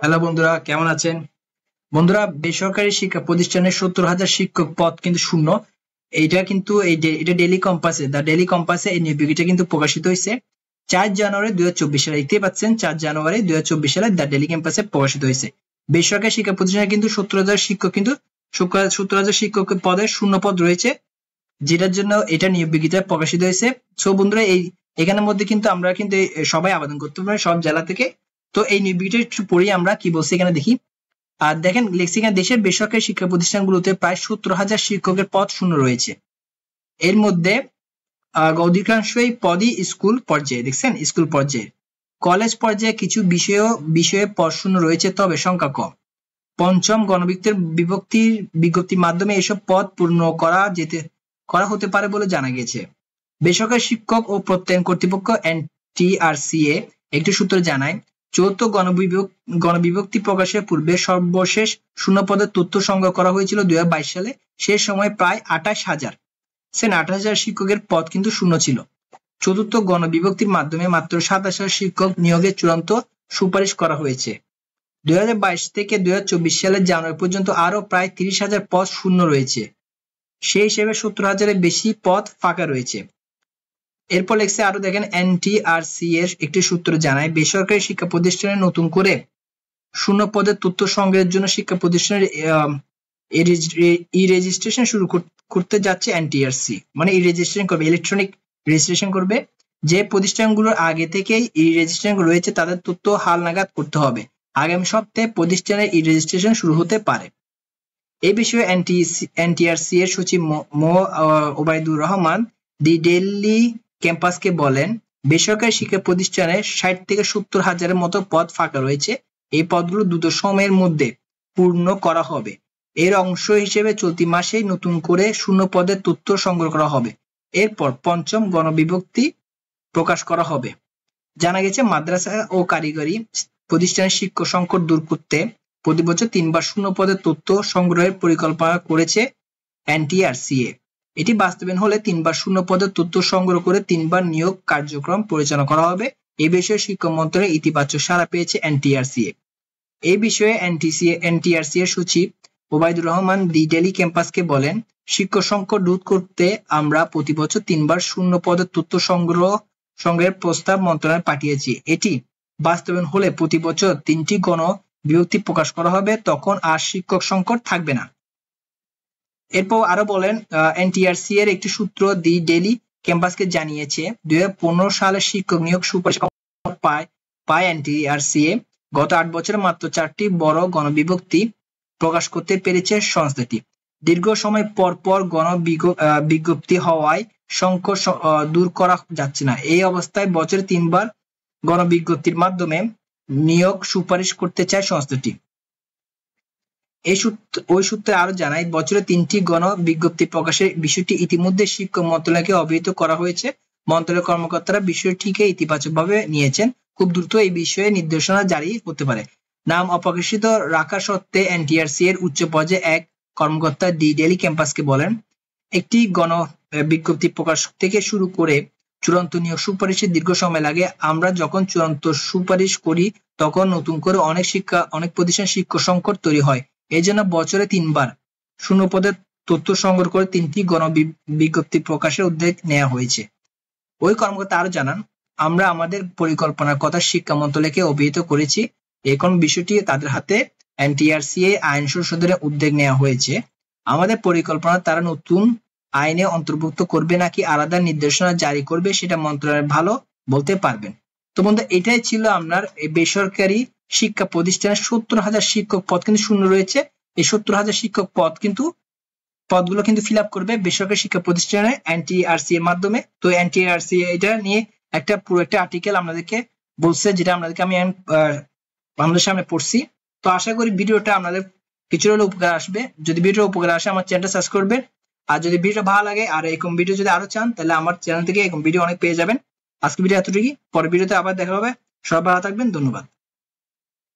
Hello বন্ধুরা, কেমন আছেন? বন্ধুরা, বেসরকারি শিক্ষা প্রতিষ্ঠানের 70,000 শিক্ষক পদ কিন্তু শূন্য। এটা কিন্তু এটা ডেইলি কম্পাসে এই নিয়োগ বিজ্ঞপ্তিটা কিন্তু প্রকাশিত হয়েছে 4 জানুয়ারি 2024 সালে। দেখতে পাচ্ছেন 4 জানুয়ারি 2024 সালে দ্য ডেইলি ক্যাম্পাসে প্রকাশিত হয়েছে। বেসরকারি শিক্ষা প্রতিষ্ঠানে কিন্তু 70,000 শিক্ষক কিন্তু 70,000 শিক্ষক পদের শূন্য পদ রয়েছে, যেটার জন্য এটা নিয়োগ বিজ্ঞপ্তিটা প্রকাশিত হয়েছে। সো বন্ধুরা, এখানের মধ্যে কিন্তু আমরা কিন্তু সবাই আবেদন করতে পারি সব জেলা থেকে। তো এই নিয়োগ বিজ্ঞপ্তিটা একটু পড়ি আমরা কি বলছি এখানে দেখি। আর দেখেন লেখছি এখানে, দেশের বেসরকারি শিক্ষা প্রতিষ্ঠানগুলোতে প্রায় 70,000 শিক্ষকের পদ শূন্য রয়েছে। এর মধ্যে অধিকাংশই পদই স্কুল পর্যায়ে, দেখছেন স্কুল পর্যায়ে। কলেজ পর্যায়ে কিছু বিষয়ে পদ শূন্য রয়েছে, তবে সংখ্যা কম। পঞ্চম বিজ্ঞপ্তির মাধ্যমে এসব পদ পূর্ণ করা হতে পারে বলে জানা গেছে। বেসরকারি শিক্ষক ও প্রত্যয়ন কর্তৃপক্ষ NTRCA একটি সূত্র জানায়, চতুর্থ গণবিভক্তি প্রকাশের পূর্বে সর্বশেষ শূন্য পদের তথ্য সংগ্রহ করা হয়েছিল 2022 সালে। সে সময় প্রায় 28,000 শিক্ষকের পদ কিন্তু শূন্য ছিল। চতুর্থ গণবিভক্তির মাধ্যমে মাত্র 27,000 শিক্ষক নিয়োগের চূড়ান্ত সুপারিশ করা হয়েছে। 2022 থেকে 2024 সালের জানুয়ারি পর্যন্ত আরো প্রায় 30,000 পদ শূন্য রয়েছে। সেই হিসেবে 70,000-এর বেশি পদ ফাঁকা রয়েছে। এরপর লেখছে আরো দেখেন, NTRCA এর একটি সূত্র জানায়, বেসরকারি শিক্ষা প্রতিষ্ঠানে নতুন করে শূন্য পদের তথ্য সংগ্রহের জন্য শিক্ষা প্রতিষ্ঠানের রেজিস্ট্রেশন শুরু করতে যাচ্ছে NTRC। মানে রেজিস্ট্রেশন করবে, ইলেকট্রনিক রেজিস্ট্রেশন করবে। যে প্রতিষ্ঠানগুলোর আগে থেকেই রেজিস্ট্রেশন রয়েছে তাদের তথ্য হালনাগাদ করতে হবে। আগামী সপ্তাহে প্রতিষ্ঠানের রেজিস্ট্রেশন শুরু হতে পারে। এই বিষয়ে NTRC এর সচিব মো ওবায়দুর রহমান দি ডেইলি ক্যাম্পাসকে বলেন, বেসরকারি শিক্ষা প্রতিষ্ঠানে 60 থেকে 70,000-এর মতো পদ ফাঁকা রয়েছে। এই পদগুলো দ্রুত সময়ের মধ্যে পূর্ণ করা হবে। এর অংশ হিসেবে চলতি মাসেই নতুন করে শূন্য পদের তথ্য সংগ্রহ করা হবে। এরপর পঞ্চম গণবিভক্তি প্রকাশ করা হবে। জানা গেছে, মাদ্রাসা ও কারিগরি প্রতিষ্ঠানের শিক্ষক সংকট দূর করতে প্রতি বছর 3 বার শূন্য পদের তথ্য সংগ্রহের পরিকল্পনা করেছে NTRCA। এটি বাস্তবায়ন হলে 3 বার শূন্য পদের তথ্য সংগ্রহ করে 3 বার নিয়োগ কার্যক্রম পরিচালনা করা হবে। এই বিষয়ে শিক্ষা মন্ত্রণালয়ের ইতিবাচক সাড়া পেয়েছে NTRCA। এই বিষয়ে NTRCA এর সচিব ওবায়দুর রহমান দি ডেইলি ক্যাম্পাসকে বলেন, শিক্ষক সংকট দূর করতে আমরা প্রতি বছর 3 বার শূন্য পদের তথ্য সংগ্রহের প্রস্তাব মন্ত্রণালয়ে পাঠিয়েছি। এটি বাস্তবায়ন হলে প্রতি বছর 3টি গণবিভক্তি প্রকাশ করা হবে, তখন আর শিক্ষক সংকট থাকবে না। এরপর আরো বলেন, NTRCA এর একটি সূত্র দি ডেইলি ক্যাম্পাসকে জানিয়েছে, 2015 সালে শিক্ষক নিয়োগ সুপারিশ পায় NTRCA। গত 8 বছরে মাত্র 4টি বড় গণবিভক্তি প্রকাশ করতে পেরেছে সংস্থাটি। দীর্ঘ সময় পর গণবিজ্ঞপ্তি হওয়ায় সংকট দূর করা যাচ্ছে না। এই অবস্থায় বছরে 3 বার গণবিজ্ঞপ্তির মাধ্যমে নিয়োগ সুপারিশ করতে চায় সংস্থাটি। ওই সূত্রে আরো জানায়, বছরে 3টি গণবিজ্ঞপ্তি প্রকাশের বিষয়টি ইতিমধ্যে শিক্ষা মন্ত্রণালয়কে অবহিত করা হয়েছে। মন্ত্রণালয়ের কর্মকর্তারা বিষয়টিকে ইতিবাচকভাবে নিয়েছেন। খুব দ্রুত এই বিষয়ে নির্দেশনা জারি হতে পারে। নাম অপ্রকাশিত রাখা সত্ত্বে NTRCA এর উচ্চ পর্যায়ে এক কর্মকর্তা দি ডেইলি ক্যাম্পাসকে বলেন, একটি গণবিজ্ঞপ্তি প্রকাশ থেকে শুরু করে চূড়ান্ত নিয়োগ সুপারিশে দীর্ঘ সময় লাগে। আমরা যখন চূড়ান্ত সুপারিশ করি তখন নতুন করে অনেক প্রতিষ্ঠান শিক্ষক সংকট তৈরি হয়। এই জন্য বছরে 3 বার শূন্য পদের তথ্য সংগ্রহ করে 3টি গণবিজ্ঞপ্তি প্রকাশের উদ্যোগ নেওয়া হয়েছে। ওই কর্মকর্তা আরো জানান, আমরা আমাদের পরিকল্পনার কথা শিক্ষা মন্ত্রণালয়কে অবহিত করেছি। এখন বিষয়টি তাদের হাতে। NTRCA আইন সংশোধনের উদ্যোগ নেওয়া হয়েছে। আমাদের পরিকল্পনা তারা নতুন আইনে অন্তর্ভুক্ত করবে নাকি আলাদা নির্দেশনা জারি করবে সেটা মন্ত্রণালয় ভালো বলতে পারবেন। তো বন্ধু, এটাই ছিল আপনার বেসরকারি শিক্ষা প্রতিষ্ঠানের 70,000 শিক্ষক পদ কিন্তু শূন্য রয়েছে। এই 70,000 শিক্ষক পদগুলো কিন্তু ফিল আপ করবে বেসরকারি শিক্ষা প্রতিষ্ঠানে NTRCA এর মাধ্যমে। তো NTRCA এটা নিয়ে পুরো একটা আর্টিকেল আপনাদেরকে বলছে, যেটা আমি আপনাদের সামনে পড়ছি। তো আশা করি ভিডিওটা আপনাদের কিছুটা হলেও উপকার আসবে। যদি ভিডিওটা উপকার আসে আমার চ্যানেলটা সাবস্ক্রাইব করবেন। আর যদি ভিডিওটা ভালো লাগে আর এরকম ভিডিও যদি আরো চান, তাহলে আমার চ্যানেল থেকে এরকম ভিডিও অনেক পেয়ে যাবেন। আজকে ভিডিও এতটুকুই, পরের ভিডিওতে আবার দেখা হবে। সবাই ভালো থাকবেন, ধন্যবাদ।